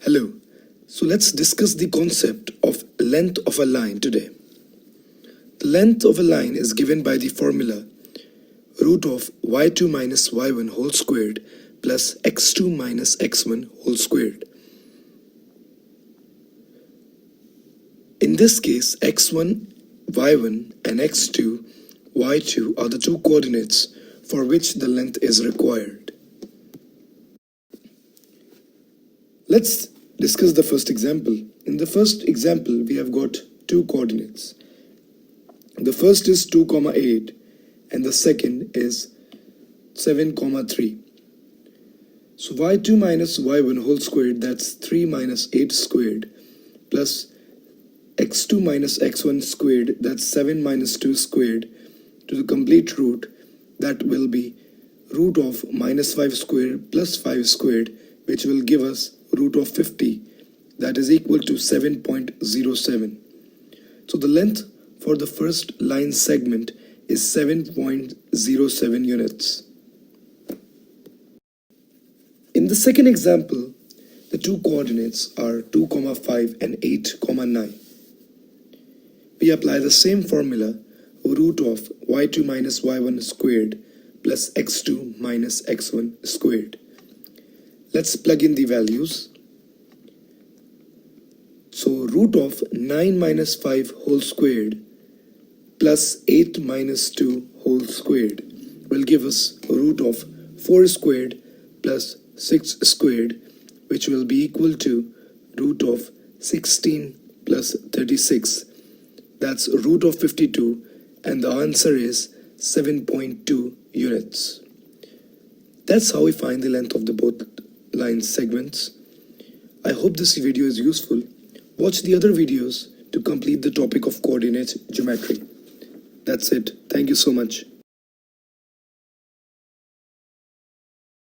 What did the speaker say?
Hello, so let's discuss the concept of length of a line today. The length of a line is given by the formula root of y2 minus y1 whole squared plus x2 minus x1 whole squared. In this case, x1, y1 and x2, y2 are the two coordinates for which the length is required. Let's discuss the first example. In the first example, we have got two coordinates. The first is 2, 8 and the second is 7, 3. So y2 minus y1 whole squared, that's 3 minus 8 squared, plus x2 minus x1 squared, that's 7 minus 2 squared, to the complete root, that will be root of minus 5 squared plus 5 squared, which will give us root of 50, that is equal to 7.07. So the length for the first line segment is 7.07 units. In the second example, the two coordinates are 2, 5 and 8, 9. We apply the same formula, root of y2 minus y1 squared plus x2 minus x1 squared. Let's plug in the values. So root of 9 minus 5 whole squared plus 8 minus 2 whole squared will give us root of 4 squared plus 6 squared, which will be equal to root of 16 plus 36. That's root of 52, and the answer is 7.2 units. That's how we find the length of the both line segments. I hope this video is useful. Watch the other videos to complete the topic of coordinate geometry. That's it. Thank you so much.